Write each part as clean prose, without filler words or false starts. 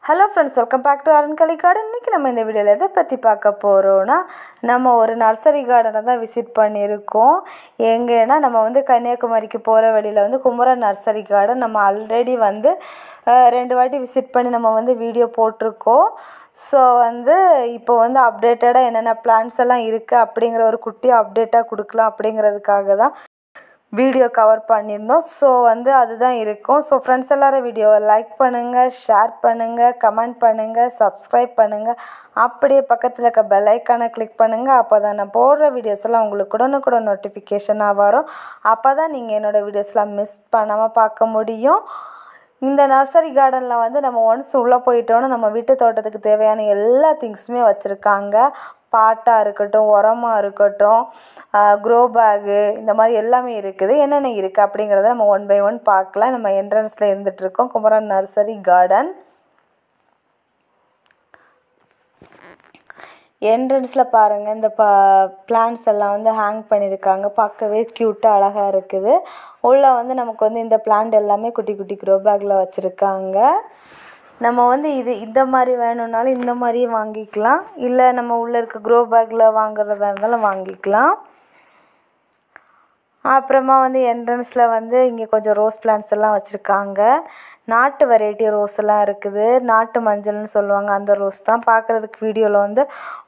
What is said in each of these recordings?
Hello friends, welcome back to Arankalai garden. இன்றைக்கி நம்ம இந்த வீடியோவில் எதை பற்றி பார்க்க போகிறோன்னா, நம்ம ஒரு நர்சரி கார்டனை தான் விசிட் பண்ணியிருக்கோம். எங்கேன்னா நம்ம கன்னியாகுமரிக்கு போகிற வழியில் குமரன் நர்சரி கார்டன் நம்ம ஆல்ரெடி 2 வாட்டி விசிட் பண்ணி நம்ம வீடியோ போட்டிருக்கோம். ஸோ இப்போ அப்டேட்டடாக என்னென்ன பிளான்ஸ் எல்லாம் இருக்குது அப்படிங்கிற ஒரு குட்டி அப்டேட்டாக கொடுக்கலாம் அப்படிங்கிறதுக்காக தான் வீடியோ கவர் பண்ணியிருந்தோம். ஸோ அதுதான் இருக்கும். ஸோ ஃப்ரெண்ட்ஸ் எல்லோரும் வீடியோவை லைக் பண்ணுங்கள், ஷேர் பண்ணுங்கள், கமெண்ட் பண்ணுங்கள், சப்ஸ்கிரைப் பண்ணுங்கள். அப்படியே பக்கத்தில் இருக்க பெல் ஐக்கானை கிளிக் பண்ணுங்கள். அப்போ தான் நான் போடுற வீடியோஸ் எல்லாம் உங்களுக்கு உடனுக்குடன் நோட்டிஃபிகேஷனாக வரும். அப்போ தான் நீங்கள் என்னோடய வீடியோஸ்லாம் மிஸ் பண்ணாமல் பார்க்க முடியும். இந்த நர்சரி கார்டனில் நம்ம ஒன்ஸ் உள்ளே போயிட்டோன்னா நம்ம வீட்டு தோட்டத்துக்கு தேவையான எல்லா திங்ஸுமே வச்சுருக்காங்க. பாட்டாக இருக்கட்டும், உரமாக இருக்கட்டும், க்ரோ பேகு, இந்த மாதிரி எல்லாமே இருக்குது. என்னென்ன இருக்குது அப்படிங்கிறத நம்ம 1 by 1 பார்க்கலாம். நம்ம என்ட்ரன்ஸில் இருந்துகிட்ருக்கோம் குமரன் நர்சரி கார்டன். என்ட்ரன்ஸில் பாருங்கள், இந்த பிளான்ட்ஸ் எல்லாம் ஹேங் பண்ணியிருக்காங்க. பார்க்கவே க்யூட்டாக அழகாக இருக்குது. உள்ளே நமக்கு இந்த பிளான்ட் எல்லாமே குட்டி குட்டி க்ரோ பேக்கில் வச்சுருக்காங்க. நம்ம இந்த மாதிரி வேணும்னாலும் இந்த மாதிரியே வாங்கிக்கலாம், இல்லை நம்ம உள்ளே இருக்க க்ரோ பேக்கில் வாங்குறதா இருந்தாலும் வாங்கிக்கலாம். அப்புறமா என்ட்ரன்ஸில் இங்கே கொஞ்சம் ரோஸ் பிளான்ட்ஸ் எல்லாம் வச்சுருக்காங்க. நாட்டு வெரைட்டி ரோஸ் எல்லாம் இருக்குது. நாட்டு மஞ்சள்னு சொல்லுவாங்க, அந்த ரோஸ் தான். பார்க்குறதுக்கு வீடியோவில்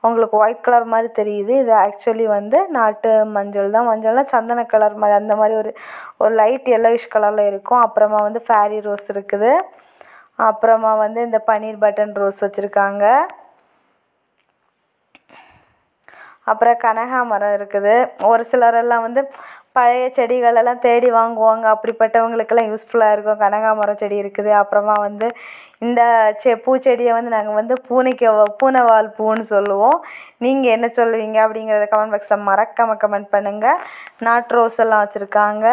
உங்களுக்கு ஒயிட் கலர் மாதிரி தெரியுது. இது ஆக்சுவலி நாட்டு மஞ்சள் தான். மஞ்சள்னால் சந்தன கலர் மாதிரி, அந்த மாதிரி ஒரு லைட் எல்லோயிஷ் கலரில் இருக்கும். அப்புறமா ஃபேரி ரோஸ் இருக்குது. அப்புறமா இந்த பன்னீர் பட்டன் ரோஸ் வச்சுருக்காங்க. அப்புறம் கனகாமரம் இருக்குது. ஒரு சிலரெல்லாம் பழைய செடிகளெல்லாம் தேடி வாங்குவாங்க. அப்படிப்பட்டவங்களுக்கெல்லாம் யூஸ்ஃபுல்லாக இருக்கும். கனகாமரம் செடி இருக்குது. அப்புறமா இந்த பூச்செடியை நாங்கள் பூனைவால் பூன்னு சொல்லுவோம். நீங்கள் என்ன சொல்லுவீங்க அப்படிங்கிறத கமெண்ட் பாக்ஸில் மறக்காமல் கமெண்ட் பண்ணுங்கள். நாட்டு ரோஸ் எல்லாம் வச்சுருக்காங்க.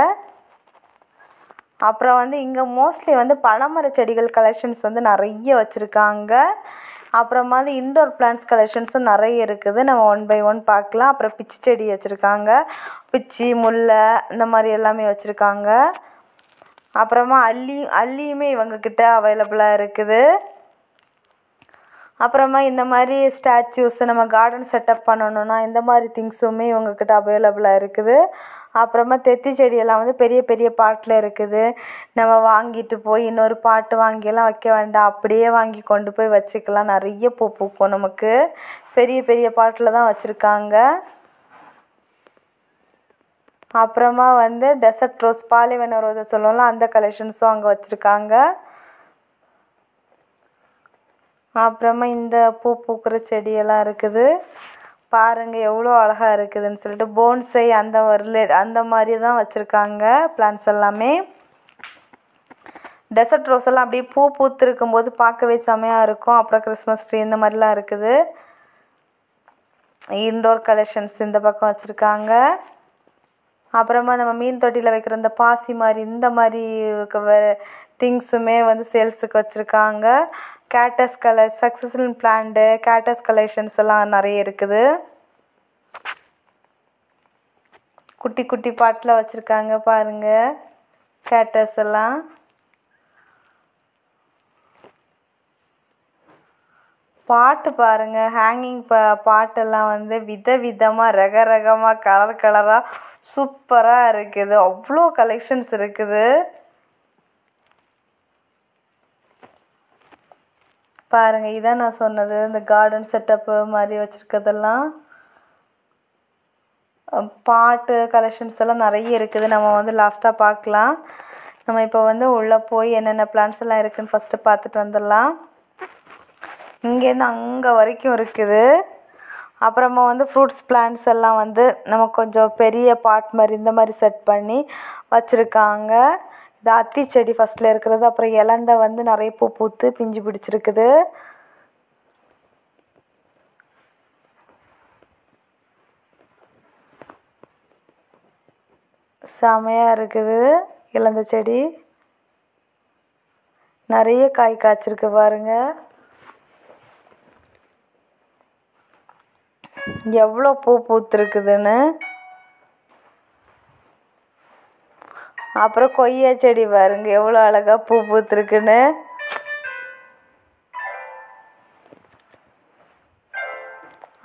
அப்புறம் இங்கே மோஸ்ட்லி பழமர செடிகள் கலெக்ஷன்ஸ் நிறைய வச்சுருக்காங்க. அப்புறமா இன்டோர் பிளான்ட்ஸ் கலெக்ஷன்ஸும் நிறைய இருக்குது. நம்ம 1 by 1 பார்க்கலாம். அப்புறம் பிச்சி செடி வச்சுருக்காங்க. பிச்சி, முல்லை, இந்த மாதிரி எல்லாமே வச்சுருக்காங்க. அப்புறமா அல்லியுமே இவங்கக்கிட்ட அவைலபிளாக இருக்குது. அப்புறமா இந்த மாதிரி ஸ்டாச்சூஸ் நம்ம கார்டன் செட்டப் பண்ணணுன்னா இந்த மாதிரி திங்ஸுமே இவங்கக்கிட்ட அவைலபிளாக இருக்குது. அப்புறமா தெத்தி செடியெல்லாம் பெரிய பெரிய பாட்டில் இருக்குது. நம்ம வாங்கிட்டு போய் இன்னொரு பாட்டு வாங்கியெல்லாம் வைக்க வேண்டாம், அப்படியே வாங்கி கொண்டு போய் வச்சுக்கலாம். நிறைய பூ பூக்கும் நமக்கு. பெரிய பெரிய பாட்டில் தான் வச்சுருக்காங்க. அப்புறமா டெசர்ட் ரோஸ், பாலைவன ரோஸை சொல்லுவோம்ல, அந்த கலெக்ஷன்ஸும் அங்கே வச்சுருக்காங்க. அப்புறமா இந்த பூ பூக்கிற செடியெல்லாம் இருக்குது. பாருங்கள் எவ்வளோ அழகாக இருக்குதுன்னு சொல்லிட்டு. போன்சை அந்த மாதிரி தான் வச்சுருக்காங்க பிளான்ட்ஸ் எல்லாமே. டெசர்ட் ரோஸ் எல்லாம் அப்படியே பூ பூத்துருக்கும் போது பார்க்கவே செமையாக இருக்கும். அப்புறம் கிறிஸ்மஸ் ட்ரீ இந்த மாதிரிலாம் இருக்குது. இன்டோர் கலெக்ஷன்ஸ் இந்த பக்கம் வச்சுருக்காங்க. அப்புறமா நம்ம மீன் தொட்டியில் வைக்கிற இந்த பாசி மாதிரி இந்த மாதிரி திங்ஸுமே சேல்ஸுக்கு வச்சுருக்காங்க. கேட்டஸ் சக்ஸஸ்ஃபுல் பிளான்ட்டு, கேட்டஸ் கலெக்ஷன்ஸ் எல்லாம் நிறைய இருக்குது. குட்டி குட்டி பாட்டில் வச்சுருக்காங்க பாருங்கள் கேட்டஸ் எல்லாம். பாட்டு பாருங்கள், ஹேங்கிங் பாட்டெல்லாம் விதவிதமாக ரகரகமாக கலர் கலராக சூப்பராக இருக்குது. அவ்வளோ கலெக்ஷன்ஸ் இருக்குது. பாருங்கள், இதான் நான் சொன்னது, இந்த கார்டன் செட்டப்பு மாதிரி வச்சுருக்கிறதெல்லாம். பாட்டு கலெக்ஷன்ஸ் எல்லாம் நிறைய இருக்குது. நம்ம லாஸ்ட்டாக பார்க்கலாம். நம்ம இப்போ உள்ளே போய் என்னென்ன பிளான்ஸ் எல்லாம் இருக்குதுன்னு ஃபஸ்ட்டு பார்த்துட்டு வந்துடலாம். இங்கேருந்து அங்கே வரைக்கும் இருக்குது. அப்புறமா ஃப்ரூட்ஸ் பிளான்ட்ஸ் எல்லாம் நம்ம கொஞ்சம் பெரிய பாட் மாதிரி இந்த மாதிரி செட் பண்ணி வச்சுருக்காங்க. இது அத்தி செடி ஃபஸ்ட்டில் இருக்கிறது. அப்புறம் இலந்த நிறைய பூ பூத்து பிஞ்சு பிடிச்சிருக்குது. செமையாக இருக்குது. இலந்த செடி நிறைய காய் காய்ச்சிருக்கு பாருங்கள். எவ்வளோ பூ பூத்துருக்குதுன்னு. அப்புறம் கொய்யா செடி பாருங்க எவ்வளோ அழகாக பூ பூத்துருக்குன்னு.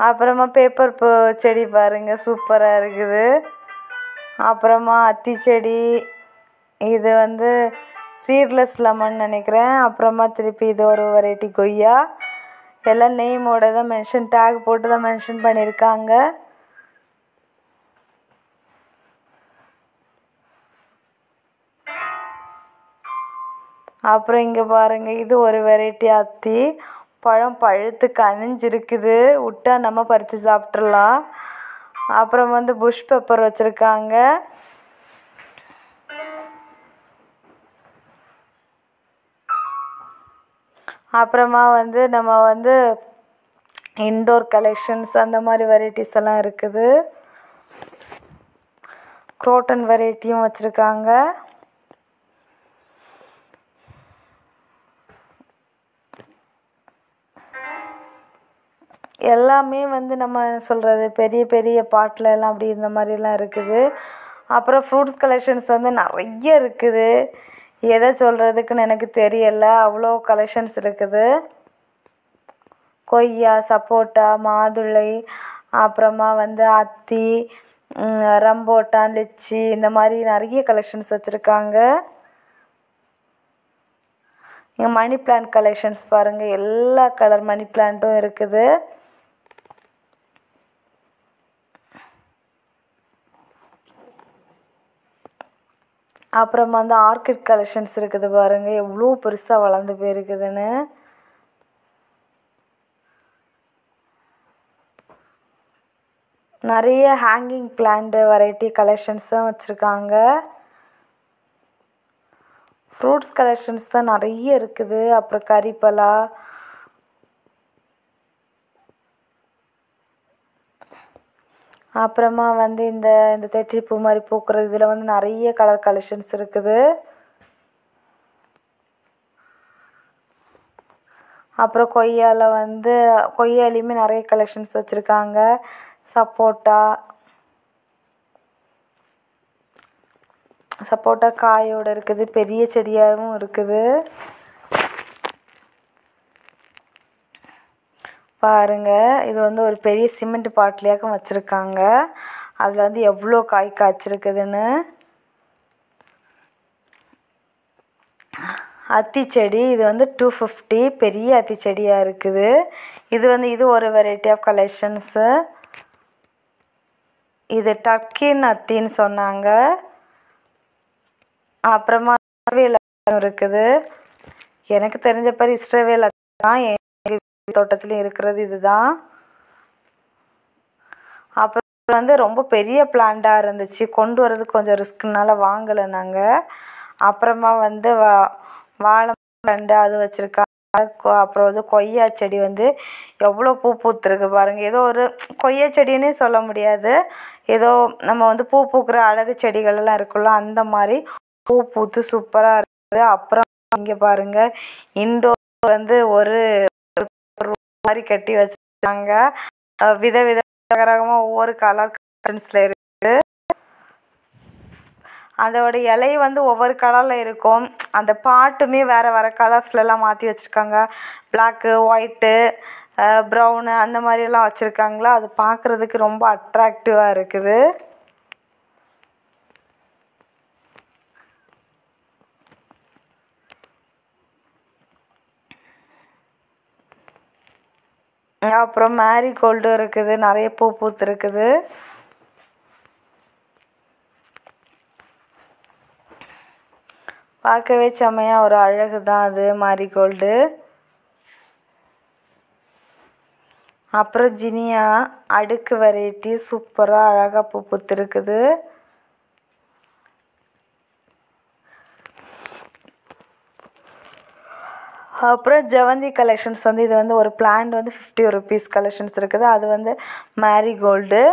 அப்புறமா பேப்பர் பூ செடி பாருங்கள் சூப்பராக இருக்குது. அப்புறமா அத்தி செடி, இது வந்து சீட்லெஸ் லெமன் நினைக்கிறேன். அப்புறமா திருப்பி இது ஒரு வெரைட்டி கொய்யா. எல்லாம் நேமோட தான் டேக் போட்டு தான் மென்ஷன் பண்ணியிருக்காங்க. அப்புறம் இங்கே பாருங்கள், இது ஒரு வெரைட்டி அத்தி. பழம் பழுத்து கனிஞ்சிருக்குது, விட்டா நம்ம பறித்து சாப்பிட்றலாம். அப்புறம் வந்து புஷ் பெப்பர் வச்சுருக்காங்க. அப்புறமா வந்து நம்ம வந்து இன்டோர் கலெக்ஷன்ஸ் அந்த மாதிரி வெரைட்டிஸ் எல்லாம் இருக்குது. குரோட்டன் வெரைட்டியும் வச்சுருக்காங்க. எல்லாமே வந்து நம்ம சொல்கிறது பெரிய பெரிய பாட்டில் எல்லாம் அப்படி இந்த மாதிரிலாம் இருக்குது. அப்புறம் ஃப்ரூட்ஸ் கலெக்ஷன்ஸ் வந்து நிறைய இருக்குது. எதை சொல்கிறதுக்குன்னு எனக்கு தெரியலை, அவ்வளோ கலெக்ஷன்ஸ் இருக்குது. கொய்யா, சப்போட்டா, மாதுளை, அப்புறமா வந்து அத்தி, ரம்போட்டான், லிச்சி, இந்த மாதிரி நிறைய கலெக்ஷன்ஸ் வச்சுருக்காங்க. இங்கே மணி பிளான்ட் கலெக்ஷன்ஸ் பாருங்கள், எல்லா கலர் மணி பிளான்ட்டும் இருக்குது. அப்புறமா வந்து ஆர்கிட் கலெக்ஷன்ஸ் இருக்குது பாருங்கள், எவ்வளோ பெருசாக வளர்ந்து போயிருக்குதுன்னு. நிறைய ஹேங்கிங் பிளான்ட் வெரைட்டி கலெக்ஷன்ஸும் வச்சுருக்காங்க. ஃப்ரூட்ஸ் கலெக்ஷன்ஸ் தான் நிறைய இருக்குது. அப்புறம் கறிப்பலா, அப்புறமா வந்து இந்த இந்த தெற்றிப்பூ மாதிரி பூக்கிறது, இதில் வந்து நிறைய கலர் கலெக்ஷன்ஸ் இருக்குது. அப்புறம் கொய்யாவில் வந்து கொய்யாலையுமே நிறைய கலெக்ஷன்ஸ் வச்சுருக்காங்க. சப்போட்டா காயோடு இருக்குது, பெரிய செடியாகவும் இருக்குது. பாருங்கள், இது வந்து ஒரு பெரிய சிமெண்ட் பாட்டிலையாக்கம் வச்சுருக்காங்க. அதில் வந்து எவ்வளோ காய் காய்ச்சிருக்குதுன்னு. அத்தி செடி, இது வந்து 250, பெரிய அத்தி செடியாக இருக்குது. இது ஒரு வெரைட்டி ஆஃப் கலெக்ஷன்ஸு. இது டக்கின் அத்தின்னு சொன்னாங்க. அப்புறமா இருக்குது, எனக்கு தெரிஞ்ச பேர் இஸ்ரவேல் அத்தி தான். எங்கள் தோட்டத்துலேயும் இருக்கிறது இதுதான். அப்புறம் வந்து ரொம்ப பெரிய பிளான்ட்டாக இருந்துச்சு, கொண்டு வரதுக்கு கொஞ்சம் ரிஸ்க்குனால வாங்கலை நாங்கள். அப்புறமா வந்து வாழை தண்டு அது வச்சுருக்காங்க. அப்புறம் வந்து கொய்யா செடி வந்து எவ்வளோ பூ பூத்துருக்கு பாருங்கள். ஏதோ ஒரு கொய்யா செடின்னே சொல்ல முடியாது, ஏதோ நம்ம வந்து பூ பூக்கிற அழகு செடிகளெல்லாம் இருக்குல்ல, அந்த மாதிரி பூ பூத்து சூப்பராக இருக்குது. அப்புறம் இங்கே பாருங்கள், இன்டோர் வந்து ஒரு மாதிரி கட்டி வச்சுருக்காங்க. வித ரகமாக ஒவ்வொரு கலர் கலர்ஸில் இருக்குது. அதோட இலை வந்து ஒவ்வொரு கலரில் இருக்கும். அந்த பாட்டுமே வேறு கலர்ஸ்லலாம் மாற்றி வச்சுருக்காங்க. பிளாக்கு, ஒயிட்டு, ப்ரௌனு அந்த மாதிரியெல்லாம் வச்சுருக்காங்களா, அது பார்க்குறதுக்கு ரொம்ப அட்ராக்டிவாக இருக்குது. அப்புறம் மேரிகோல்டு இருக்குது, நிறைய பூ பூத்துருக்குது. பார்க்கவே செம்மையாக ஒரு அழகு தான் அது மேரிகோல்டு. அப்புறம் ஜினியா அடுக்கு வெரைட்டி சூப்பராக அழகாக பூ பூத்துருக்குது. அப்புறம் ஜெவந்தி கலெக்ஷன்ஸ் வந்து இது வந்து ஒரு பிளான்ட் வந்து 50 rupees கலெக்ஷன்ஸ் இருக்குது. அது வந்து மேரிகோல்டு.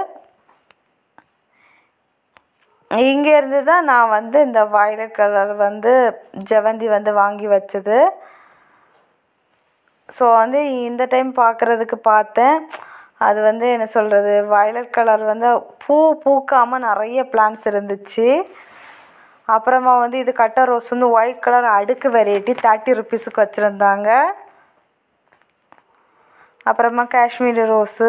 இங்கேருந்து தான் நான் வந்து இந்த வயலட் கலர் வந்து ஜெவந்தி வந்து வாங்கி வச்சது. ஸோ வந்து இந்த டைம் பார்க்குறதுக்கு பார்த்தேன், அது வந்து என்ன சொல்கிறது, வயலட் கலர் வந்து பூ பூக்காமல் நிறைய பிளான்ட்ஸ் இருந்துச்சு. அப்புறமா வந்து இது கட்டர் ரோஸ் வந்து ஒயிட் கலர் அடுக்கு வெரைட்டி 30 rupeesக்கு வச்சுருந்தாங்க. அப்புறமா காஷ்மீரி ரோஸு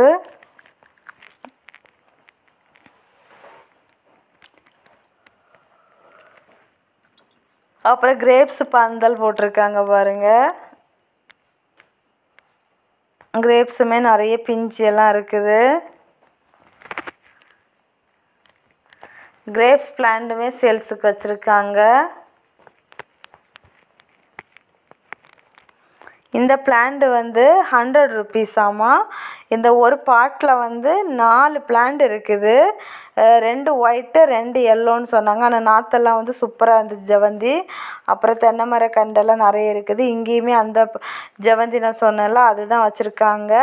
அப்புறம் கிரேப்ஸ் பந்தல் போட்டிருக்காங்க பாருங்கள். கிரேப்ஸுமே நிறைய பிஞ்சு எல்லாம் இருக்குது. கிரேப்ஸ் பிளான்ட்டுமே சேல்ஸுக்கு வச்சுருக்காங்க. இந்த பிளான்ட் வந்து 100 ருபீஸாமா. இந்த ஒரு பாட்டில் வந்து 4 பிளான்ட் இருக்குது. 2 ஒயிட்டு 2 எல்லோன்னு சொன்னாங்க. ஆனால் நாற்றெல்லாம் வந்து சூப்பராக இருந்துச்சு ஜெவந்தி. அப்புறம் தென்னை மர கண்டெல்லாம் நிறைய இருக்குது. இங்கேயுமே அந்த ஜெவந்தி நான் சொன்னேன்ல அதுதான் வச்சுருக்காங்க.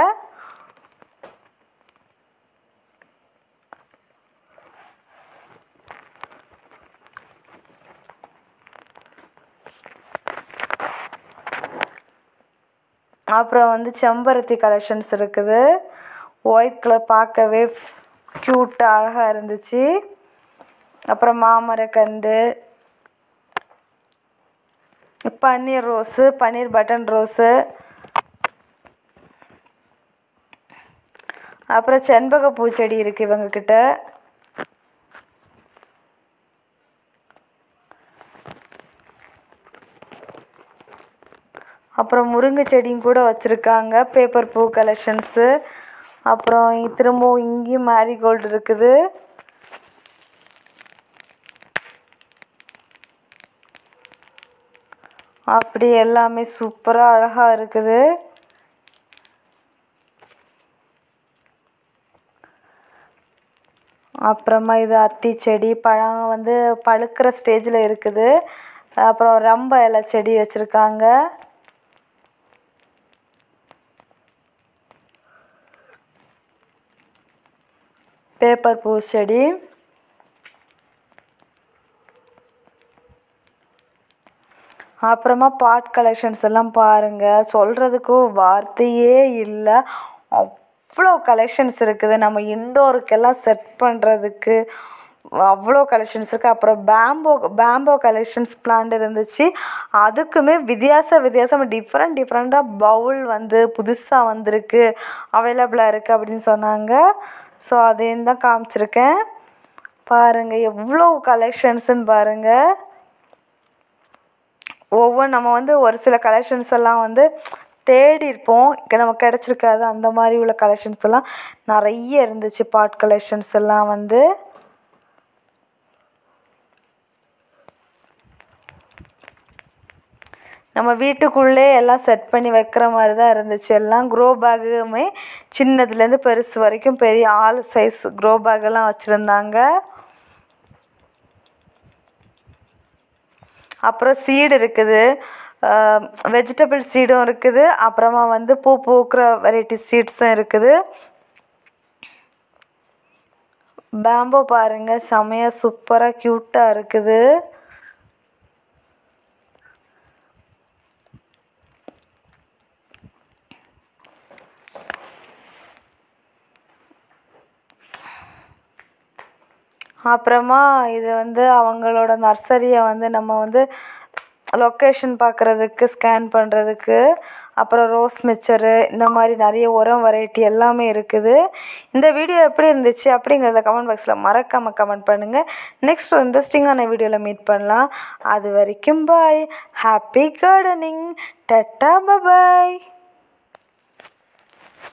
அப்புறம் வந்து செம்பருத்தி கலெக்ஷன்ஸ் இருக்குது. ஒயிட் கலர் பார்க்கவே க்யூட்டாக அழகாக இருந்துச்சு. அப்புறம் மாமரக்கண்டு, பன்னீர் ரோஸு, பன்னீர் பட்டன் ரோஸு, அப்புறம் செண்பக பூச்செடி இருக்குது இவங்கக்கிட்ட. அப்புறம் முருங்கை செடியும் கூட வச்சுருக்காங்க. பேப்பர் பூ கலெக்ஷன்ஸு. அப்புறம் திரும்பவும் இங்கேயும் மேரிகோல்டு இருக்குது. அப்படி எல்லாமே சூப்பராக அழகாக இருக்குது. அப்புறமா இது அத்தி செடி பழம் வந்து பழுக்கிற ஸ்டேஜில் இருக்குது. அப்புறம் ரம்ப இலை செடி வச்சுருக்காங்க. பேப்பர் பூ செடி. அப்புறமா பாட் கலெக்ஷன்ஸ் எல்லாம் பாருங்கள், சொல்கிறதுக்கு வார்த்தையே இல்லை. அவ்வளோ கலெக்ஷன்ஸ் இருக்குது. நம்ம இன்டோருக்கெல்லாம் செட் பண்ணுறதுக்கு அவ்வளோ கலெக்ஷன்ஸ் இருக்குது. அப்புறம் பேம்போ கலெக்ஷன்ஸ் பிளான்ட் இருந்துச்சு. அதுக்குமே வித்தியாசமாக டிஃப்ரெண்ட்டாக பவுல் வந்து புதுசாக வந்திருக்கு, அவைலபிளாக இருக்குது அப்படின்னு சொன்னாங்க. ஸோ அதையும் தான் காமிச்சிருக்கேன். பாருங்கள் எவ்வளோ கலெக்ஷன்ஸுன்னு பாருங்கள். நம்ம வந்து ஒரு சில கலெக்ஷன்ஸ் எல்லாம் வந்து தேடி இருப்போம், நமக்கு கிடச்சிருக்காது. அந்த மாதிரி உள்ள கலெக்ஷன்ஸ் எல்லாம் நிறைய இருந்துச்சு. பாட் கலெக்ஷன்ஸ் எல்லாம் வந்து நம்ம வீட்டுக்குள்ளே எல்லாம் செட் பண்ணி வைக்கிற மாதிரி தான் இருந்துச்சு. எல்லாம் க்ரோ பேக்குமே சின்னதுலேருந்து பெருசு வரைக்கும் பெரிய ஆள் சைஸ் க்ரோ பேக்கெல்லாம் வச்சுருந்தாங்க. அப்புறம் சீடு இருக்குது, வெஜிடபிள் சீடும் இருக்குது. அப்புறமா வந்து பூ பூக்கிற வெரைட்டி சீட்ஸும் இருக்குது. பேம்போ பாருங்கள் செமையாக சூப்பராக க்யூட்டாக இருக்குது. அப்புறமா இது வந்து அவங்களோட நர்சரியை வந்து நம்ம வந்து லொக்கேஷன் பார்க்குறதுக்கு ஸ்கேன் பண்ணுறதுக்கு. அப்புறம் ரோஸ் மிக்சரு இந்த மாதிரி நிறைய உரம் வெரைட்டி எல்லாமே இருக்குது. இந்த வீடியோ எப்படி இருந்துச்சு அப்படிங்கிறத கமெண்ட் பாக்ஸில் மறக்காமல் கமெண்ட் பண்ணுங்கள். நெக்ஸ்ட் இன்ட்ரெஸ்டிங்கான வீடியோவில் மீட் பண்ணலாம். அது வரைக்கும் பாய். Happy gardening. டட்டா பாய்.